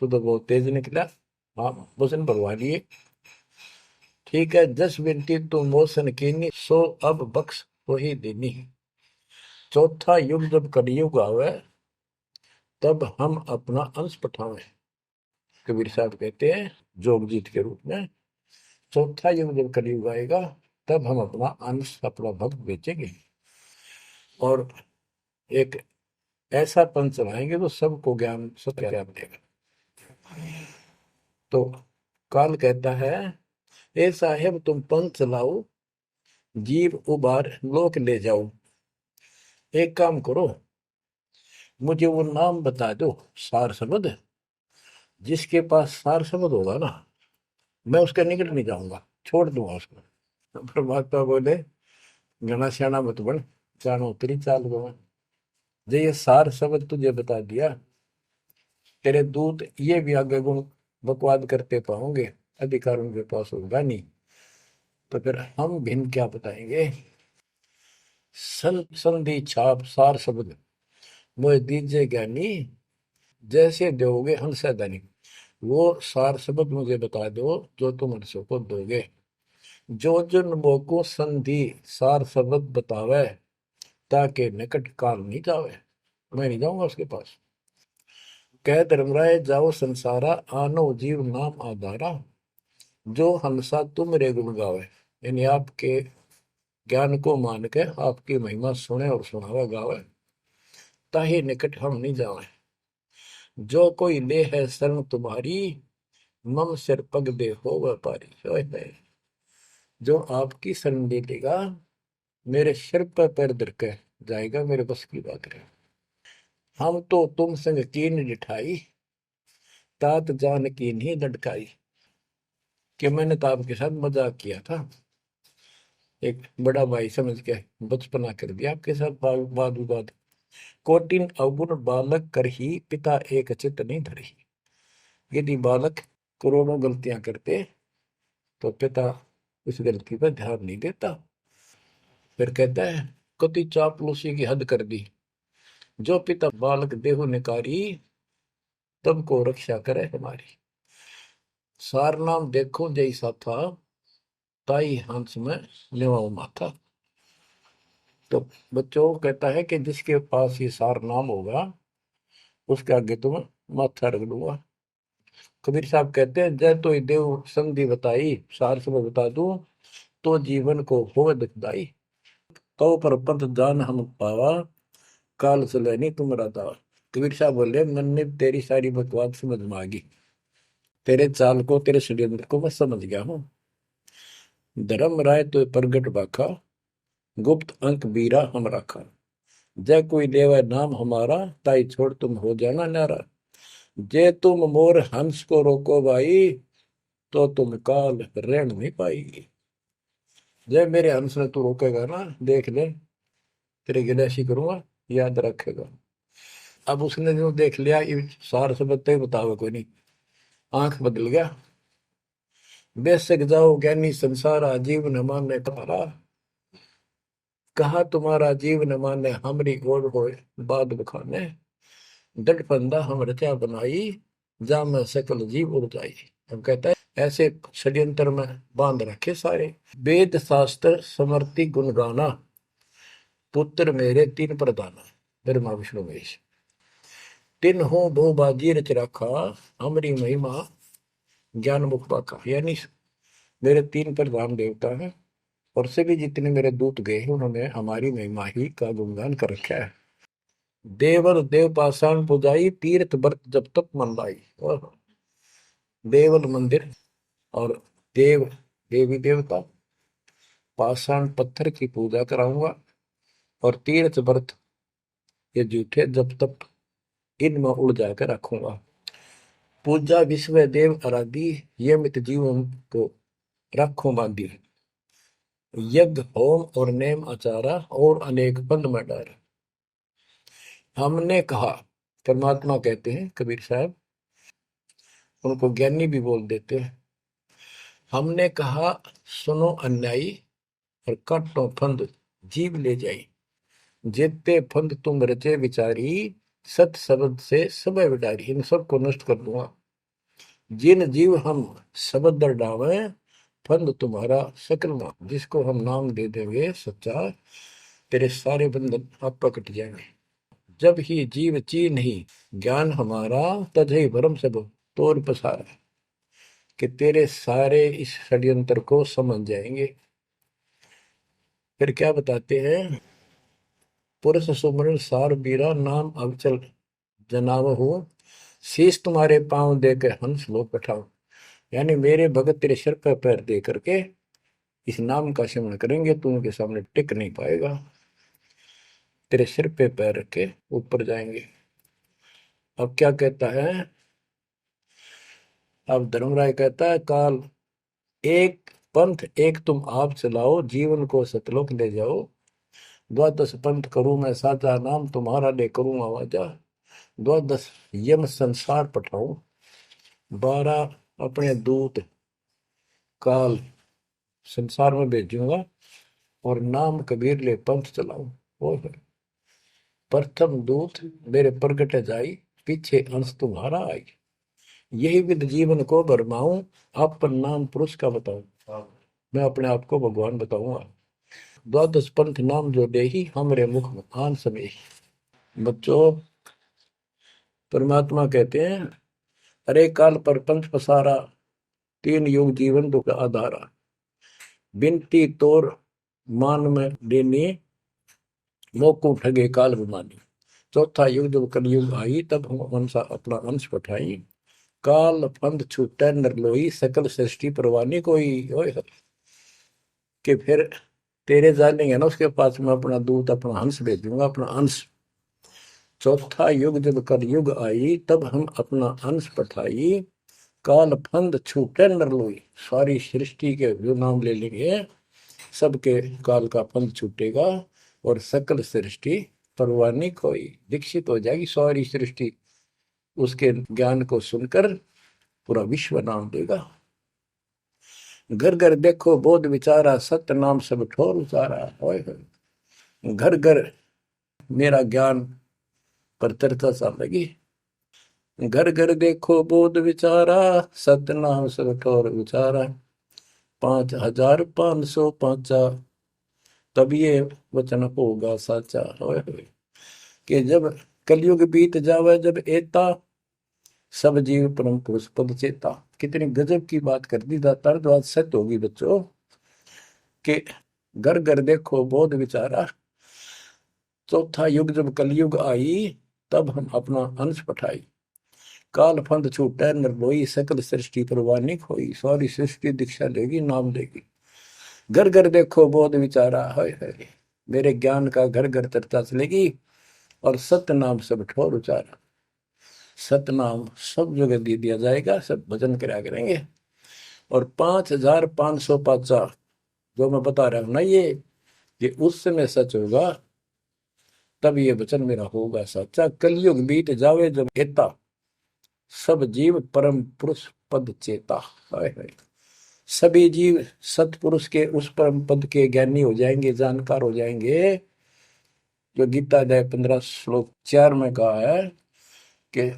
तू तो बहुत तेज निकला। हाँ वचन भरवा लिए, ठीक है। 10 बिनती तू मोसन कीनी, सो अब बख्श हो ही देनी। चौथा युग जब कलयुग आवे, तब हम अपना अंश पठावे। कबीर साहब कहते हैं जोगजीत के रूप में, चौथा युग जब कलयुग आएगा, तब हम अपना अंश अपना भक्त बेचेंगे और एक ऐसा पंथ चलाएंगे तो सबको ज्ञान सत्य ज्ञान देगा। तो काल कहता है ए साहेब तुम पंथ चलाओ, जीव उबार लोक ले जाओ। एक काम करो, मुझे वो नाम बता दो सार शब्द, जिसके पास सार शब्द होगा ना, मैं उसका निकट नहीं जाऊंगा, छोड़ दूंगा उसको। परमात्मा बोले घना श्याणा मत बन, जानो तेरी चाल गवा। जो ये सार शब्द तुझे बता दिया, तेरे दूत ये भी आगे गुण बकवाद करते पाओगे, अधिकार उनके पास होगा नहीं, तो फिर हम भिन्न क्या बताएंगे। संधि छाप सार शब्द मोह दीजिए ज्ञानी, जैसे दोगे हंसा दानी। वो सार शब्द मुझे बता दो जो तुम हंसों को दोगे। जो जन मोको संधि सार शब्द बतावे, ताके निकट काल नहीं जावे। मैं नहीं जाऊंगा उसके पास। कह धर्मराय जाओ संसारा, आनो जीव नाम आधारा। जो हंसा तुम रे गुण गावे, यानी आपके ज्ञान को मान के आपकी महिमा सुने और सुनावे गावे, ताही निकट हम नहीं जावे। जो कोई ले है शरण तुम्हारी, मम सिर पग दे हो व्यापारी। जो आपकी शरण ले लेगा, मेरे सिर पर पैर धर के जाएगा, मेरे बस की बात है। हम तो तुम संग कीन जिठाई, तात जान की नहीं लटकाई। कि मैंने तो आपके साथ मजाक किया था, एक बड़ा भाई समझ के बचपना कर दिया आपके साथ, वाद विवाद। कोटिन अवगुण बालक कर ही, पिता एक चित नहीं धरी। यदि बालक करोड़ों गलतियां करते तो पिता उस गलती पर ध्यान नहीं देता। फिर कहता है कति चापलूसी की हद कर दी, जो पिता बालक देहु निकारी, तब को रक्षा करे हमारी। सार नाम देखो जैसा था, ताई हंस में लेवाओ माथा। तो बच्चों कहता है कि जिसके पास ये सार नाम होगा उसके आगे तुम माथा रख दूंगा। कबीर साहब कहते हैं जय तो देव संधि बताई, सार से मैं बता दूं तो जीवन को हो दुखदाई। तो पर पंथ जान हम पावा, काल चले नहीं तुम दावा। कबीर साहब बोले मैंने तेरी सारी बकवास समझ में आ गई, तेरे चाल को तेरे षड्यंत्र को मैं समझ गया हूँ। धर्म राय तो प्रगट बाखा, गुप्त अंक बीरा हम रखा। जय कोई देवा नाम हमारा, ताई छोड़ तुम हो जाना नारा। जे तुम मोर हंस को रोको भाई, तो तुम काल रेण नहीं पाएगी। जय मेरे हंस ने तू रोकेगा ना, देख ले तेरी गिलेशी करूंगा, याद रखेगा। अब उसने जो देख लिया ये सार से बत्ते बतावे कोई नहीं, आंख बदल गया। बेशक जाओ ज्ञानी संसार, आजीव न माने तुम्हारा। कहा तुम्हारा जीव न माने, हमरी गोड़ हो बाद बखाने। दट फंदा हम रचा बनाई, जा में सकल जीव उड़ जाई। हम कहता है ऐसे षड्यंत्र में बांध रखे सारे। वेद शास्त्र समर्ति गुण गाना, पुत्र मेरे तीन प्रधाना। ब्रह्मा विष्णु महेश तीन हो बहु बाजी रच रखा, हमारी महिमा ज्ञान मुख पाका। यानी मेरे तीन प्रधान देवता हैं और सभी जितने मेरे दूत गए हैं उन्होंने हमारी महिमा ही का गुणगान कर रखा है। देवल देव पाषाण पुजाई, तीर्थ व्रत जब तक मन लाई। और देवल मंदिर और देव देवी देवता, पाषाण पत्थर की पूजा कराऊंगा और तीर्थ व्रत ये जूठे जब तक इनमें उड़ जाकर रखूंगा। पूजा विश्व देव आराधी, ये मित जीवन को रखो बांधी। यज्ञ होम और नेम आचारा, और अनेक बंद में डार। हमने कहा, परमात्मा कहते हैं कबीर साहब, उनको ज्ञानी भी बोल देते हैं। हमने कहा सुनो अन्यायी, और काटो फंद जीव ले जाई। जेते फंद तुम रचे विचारी, सत शब्द से सब विडारी। इन सबको नष्ट कर दूंगा। जिन जीव हम शब्द दर डावे, फंद तुम्हारा सकल ना। जिसको हम नाम दे देंगे सच्चा, तेरे सारे बंधन आप कट जाएंगे। जब ही जीव ची नहीं ज्ञान हमारा, तजहि भरम सब तोर पसारा। कि तेरे सारे इस षड्यंत्र को समझ जाएंगे। फिर क्या बताते हैं, पुरुष सुमरण सार बीरा, नाम अवचल जनाव हो। शीश तुम्हारे पांव दे के हंस लो बैठाओ। यानी मेरे भगत तेरे सिर पर पैर दे करके इस नाम का सिमरण करेंगे, तू उनके सामने टिक नहीं पाएगा। तेरे सिर पे पैर रख के ऊपर जाएंगे। अब क्या कहता है, अब धर्मराय कहता है काल एक पंथ एक तुम आप चलाओ, जीवन को सतलोक ले जाओ। द्वादश पंथ करूं मैं साचा, नाम तुम्हारा ले करूं आवाजा। द्वादश यम संसार पठाऊं, 12 अपने दूत काल संसार में भेजूंगा, और नाम कबीर ले पंथ चलाऊं। और प्रथम दूत मेरे प्रगट जाई, पीछे अंश तुम्हारा आई। यही विद जीवन को भरमाऊं, अपन नाम पुरुष का बताऊं। मैं अपने आप को भगवान बताऊंगा। द्वादश पंथ नाम जो देही, हमरे मुख में आन समय। बच्चों परमात्मा कहते हैं अरे काल पर पंथ पसारा, तीन युग जीवन दुख आधारा। बिनती तोर मान में देनी, मोको ठगे काल विमानी। चौथा युग जब कलयुग आई, तब हम अंशा अपना अंश पठाई। काल पंथ छूटे नर लोई, सकल सृष्टि परवानी कोई। ओए कि फिर तेरे जानेंगे ना उसके पास मैं अपना दूत अपना हंस भेज दूंगा, अपना अंश। चौथा युग जब कलयुग आई, तब हम अपना अंश पठाई। काल फंद छूटे नर लोई, सारी सृष्टि के जो नाम ले लेंगे सबके काल का फंद छूटेगा, और सकल सृष्टि परवानी कोई दीक्षित हो जाएगी। सारी सृष्टि उसके ज्ञान को सुनकर पूरा विश्व नाम देगा। घर घर देखो बोध विचारा, सत्य नाम सब ठोर उचारा। ओए होए। घर घर मेरा ज्ञान पर चर्चा चल लगी। घर घर देखो बोध विचारा, सत्य नाम सब ठोर उचारा। 5505 तब ये वचन होगा साचा। ओए होए। कि जब कलयुग बीत जावे, जब एता सब जीव परम पुरुष पद चेता। कितनी गजब की बात कर दी दातार, जो आज सत्य होगी बच्चों। कि घर घर देखो बोध विचारा, चौथा युग जब कलयुग आई, तब हम अपना अंश पठाई। काल फंद छूटे निर्लोई, सकल सृष्टि परवानी खोई। सारी सृष्टि दीक्षा लेगी, नाम लेगी। घर घर देखो बोध विचारा, है मेरे ज्ञान का घर घर चर्चा चलेगी। और सत्य नाम सब ठोर उचारा। सतनाम सब जगह दे दिया जाएगा, सब भजन करा करेंगे। और 5505 जो मैं बता रहा हूं ना, ये उस समय सच होगा, तब ये वचन मेरा होगा सच्चा। कलयुग बीत जावे जब एता, सब जीव परम पुरुष पद चेता। हाय हाय। सभी जीव सतपुरुष के उस परम पद के ज्ञानी हो जाएंगे, जानकार हो जाएंगे। जो गीता अध्याय 15 श्लोक 4 में कहा है कि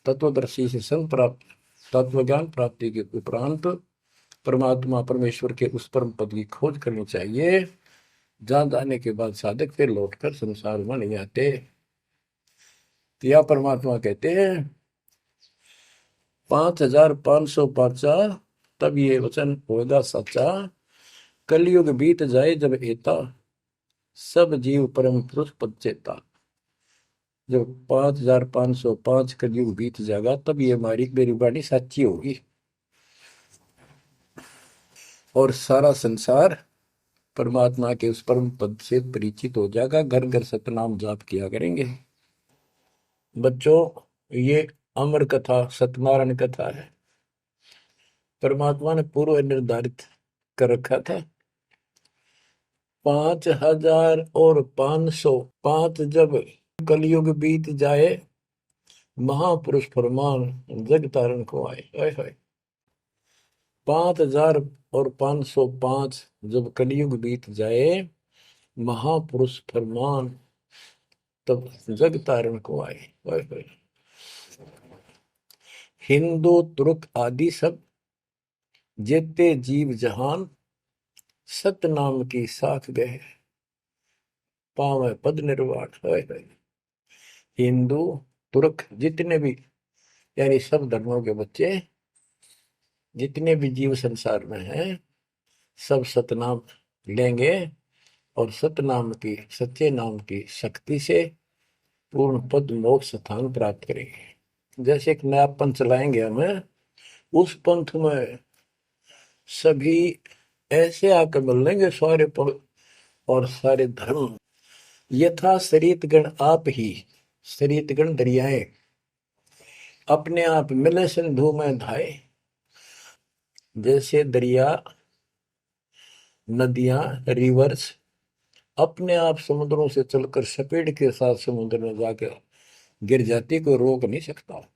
तत्वदर्शी से संग प्राप्त, तत्व ज्ञान प्राप्ति के उपरांत परमात्मा परमेश्वर के उस परम पद की खोज करनी चाहिए, जहां जाने के बाद साधक फिर लौटकर संसार में नहीं आते। तो यह परमात्मा कहते हैं 5505 तब ये वचन होगा सच्चा। कलयुग बीत जाए जब एता, सब जीव परम पुरुष पद चेता। जब 5505 कलयुग बीत जाएगा, तब ये हमारी मेरी वाणी सच्ची होगी और सारा संसार परमात्मा के उस परम पद से परिचित हो जाएगा। घर घर सतनाम जाप किया करेंगे। बच्चों, ये अमर कथा सत्यनारायण कथा है। परमात्मा ने पूर्व निर्धारित कर रखा था। 5505 जब कलयुग बीत जाए, महापुरुष फरमान जग तारण को आए। हाय हाय। 5505 जब कलयुग बीत जाए, महापुरुष फरमान तब जग तारण को आए। हाय हाय। हिंदू तुर्क आदि सब जेते जीव जहान, सत नाम की साख गए, पावे पद निर्वाण। हाय हाय। हिंदू तुर्क जितने भी, यानी सब धर्मों के बच्चे, जितने भी जीव संसार में हैं, सब सतनाम लेंगे और सतनाम की, सच्चे नाम की शक्ति से पूर्ण पद मोक्ष स्थान प्राप्त करेंगे। जैसे एक नया पंथ चलाएंगे हमें, उस पंथ में सभी ऐसे आकर मिल लेंगे, सारे पद और सारे धर्म। यथा शरीत गण आप ही, शरीत गण दरियाएं अपने आप मिले सिंधु में धाए। जैसे दरिया, नदियां, रिवर्स अपने आप समुद्रों से चलकर सपेट के साथ समुद्र में जाकर गिर जाती, को रोक नहीं सकता।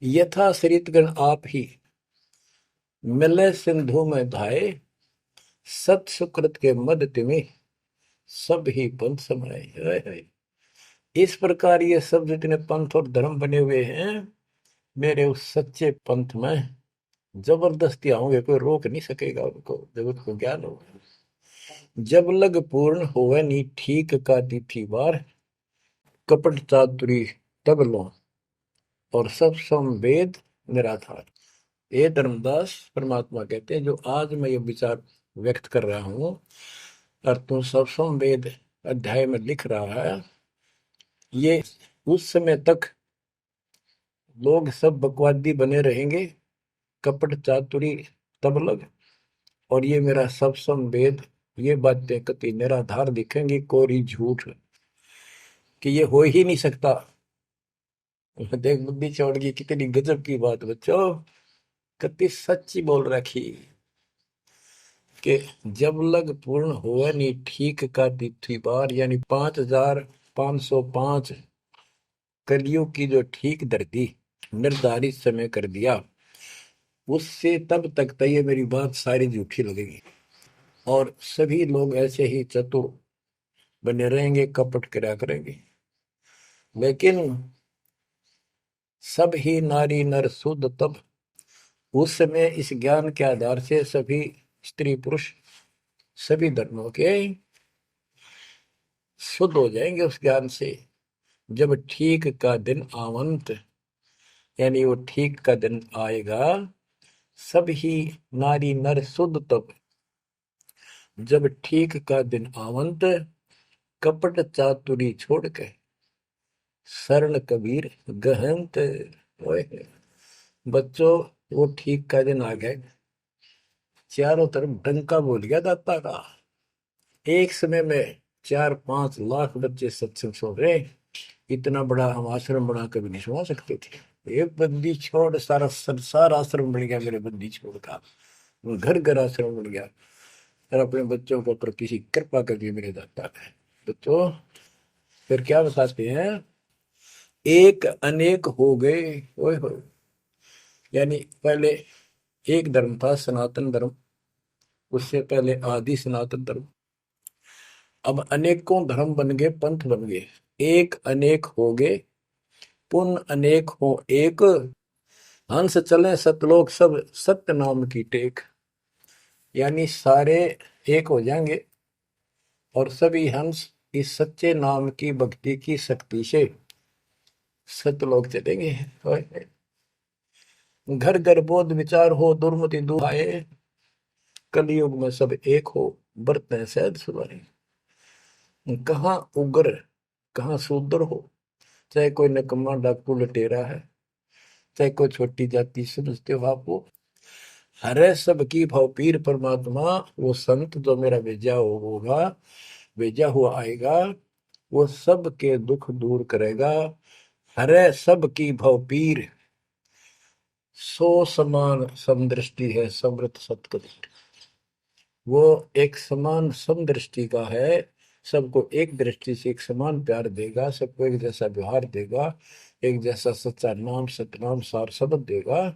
यथा शरीतगण आप ही मिले सिंधु में धाये, सत सुकृत के मद तिमि सब ही पंथ समाये। इस प्रकार ये सब जितने पंथ और धर्म बने हुए हैं, मेरे उस सच्चे पंथ में जबरदस्ती आऊंगे, कोई रोक नहीं सकेगा उनको, जब उनको ज्ञान होगा। जब लग पूर्ण होवे नी ठीक का तिथि बार, कपट चातुरी तब लो और सब संवेद निराधार। ये धर्मदास परमात्मा कहते हैं, जो आज मैं ये विचार व्यक्त कर रहा हूं और तुम सब संवेद अध्याय में लिख रहा है, ये उस समय तक लोग सब बकवादी बने रहेंगे, कपट चातुरी तब लग, और ये मेरा सब संवेद, ये बातें कति निराधार दिखेंगी, कोरी झूठ, कि ये हो ही नहीं सकता। देख बुद्धि चौड़ की कितनी गजब की बात बच्चों, कति सच्ची बोल रखी। कि जब लग पूर्ण हुआ नहीं ठीक का तिथि बार, यानी 5505 कलियुग की जो ठीक धरती निर्धारित समय कर दिया, उससे तब तक तो ये मेरी बात सारी झूठी लगेगी, और सभी लोग ऐसे ही चतुर बने रहेंगे, कपट करा करेंगे। लेकिन सब ही नारी नर शुद्ध तब, उस समय इस ज्ञान के आधार से सभी स्त्री पुरुष सभी धर्मों के शुद्ध हो जाएंगे उस ज्ञान से। जब ठीक का दिन आवंत, यानी वो ठीक का दिन आएगा, सब ही नारी नर शुद्ध तब, जब ठीक का दिन आवंत, कपट चातुरी छोड़ के सरल कबीर गहंत। ओए बच्चों, वो ठीक का दिन आ गए, चारों तरफ डंका बोल गया दाता का। एक समय में 4-5 लाख बच्चे सत्संग सुन रहे। इतना बड़ा हम आश्रम बना कभी नहीं सुना सकते थे। एक बंदी छोड़ सारा संसार आश्रम बन गया मेरे बंदी छोड़ का, घर घर आश्रम बन गया। और अपने बच्चों के ऊपर किसी कृपा कर दी मेरे दाता ने। बच्चों फिर क्या बताते हैं, एक अनेक हो गए। ओए होए, यानी पहले एक धर्म था सनातन धर्म, उससे पहले आदि सनातन धर्म, अब अनेकों धर्म बन गए, पंथ बन गए। एक अनेक हो गए, पुन अनेक हो एक, हंस चले सतलोक सब सत्य नाम की टेक। यानी सारे एक हो जाएंगे और सभी हंस इस सच्चे नाम की भक्ति की शक्ति से सतलोक चलेंगे। घर घर बोध विचार हो, दुर्मति दुहाए, कलयुग में सब एक हो, बरतें सहज सुनाए। कहाँ उग्र कहाँ शूद्र हो, चाहे कोई नकम्मा डाकू लटेरा है, चाहे कोई छोटी जाति समझते हो आपको, हरे सबकी भाव पीर परमात्मा। वो संत जो मेरा भेजा होगा, भेजा हुआ आएगा, वो सबके दुख दूर करेगा। हरे सबकी भाव पीर, सो समान समदृष्टि है समृत सतकबीर। वो एक समान समदृष्टि का है, सबको एक दृष्टि से एक समान प्यार देगा, सबको एक जैसा व्यवहार देगा, एक जैसा सच्चा नाम सतनाम सार शब्द देगा।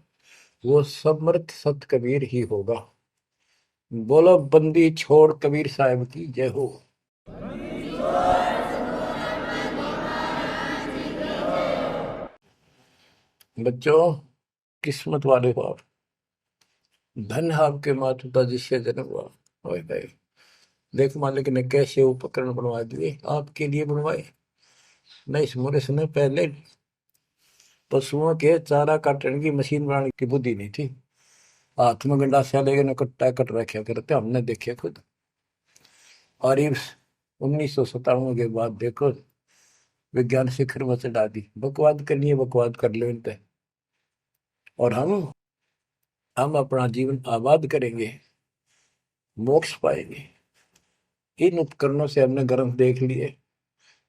वो समर्थ सत कबीर ही होगा। बोलो बंदी छोड़ कबीर साहब की जय हो। बच्चों, किस्मत वाले हो आप, धन है आपके माता पिता जिससे जन्म हुआ। ओए भाई, देख मालिक ने कैसे उपकरण बनवा दिए, आपके लिए बनवाए। नहीं समोरे समय पहले पशुओं के चारा काटने की मशीन बनाने की बुद्धि नहीं थी। हाथ में गंडासा लेके न कट्टा कट रखे करते, हमने देखे खुद। और ये 1997 के बाद देखो विज्ञान शिखर में चढ़ा दी। बकवाद करनी है, बकवाद कर लो इन पे, और हम अपना जीवन आबाद करेंगे, मोक्ष पाएंगे। इन उपकरणों से हमने ग्रंथ देख लिए,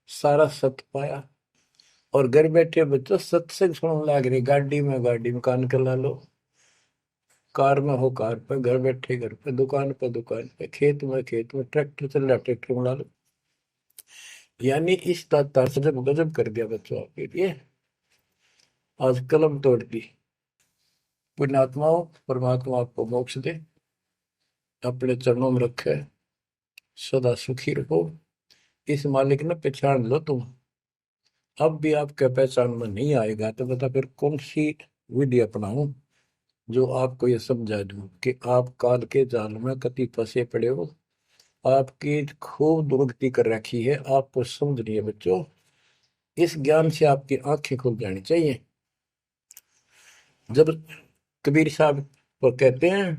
सारा सत्य पाया, और घर बैठे बच्चों सत्संग सुनने लग रही। गाड़ी में कान कर ला लो, कार में हो कार पे, घर बैठे घर पे, दुकान पे दुकान पे, खेत में खेत में, ट्रैक्टर चल रहा ट्रैक्टर में ला लो। यानी इस तार से जब गजब कर दिया बच्चों आपके लिए, आज कलम तोड़ दी। पुण्यात्माओं, परमात्मा आपको मोक्ष दे, अपने चरणों में रखे, सदा सुखी रहो। इस मालिक ने पहचान लो तुम। अब भी आपके पहचान में नहीं आएगा तो बता फिर कौन सी विधि अपनाऊं जो आपको ये समझा दूं कि आप काल के जाल में कति फंसे पड़े हो। आपकी खूब दुर्गति कर रखी है, आपको समझ नहीं है बच्चों। इस ज्ञान से आपकी आंखें खुल जानी चाहिए। जब कबीर साहब को कहते हैं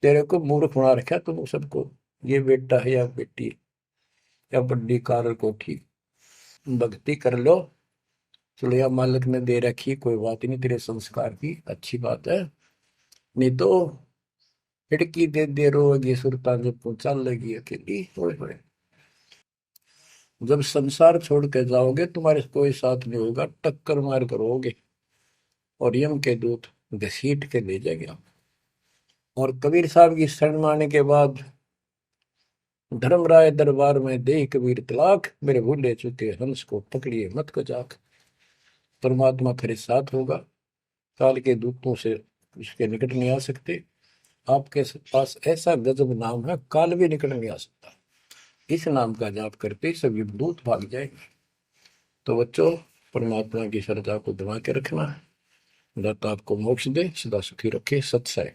तेरे को मूर्ख बना रखा तुम सबको, ये बेटा है या बेटी है या बड्डी कार कोठी, भक्ति कर लो, चलो या मालिक ने दे रखी, कोई बात नहीं, तेरे संस्कार की अच्छी बात है। नहीं तो खिड़की दे रोगी सुरता जब पहुंचा लगी अकेली। होए होए, जब संसार छोड़ के जाओगे तुम्हारे कोई साथ नहीं होगा, टक्कर मार करोगे और यम के दूत घसीट के ले जाएंगे। और कबीर साहब की शरण मारने के बाद धर्मराय दरबार में दे कबीर तलाक, मेरे भूले चुके हंस को पकड़िए मत को जाक। परमात्मा फिर साथ होगा, काल के दूतों से इसके निकट नहीं आ सकते। आपके पास ऐसा गजब नाम है, काल भी निकट नहीं आ सकता। इस नाम का जाप करते ही सभी दूत भाग जाएंगे। तो बच्चों, परमात्मा की श्रद्धा को दबा के रखना है। दाता आपको मोक्ष दे, सदा सुखी रखे। सत्सय।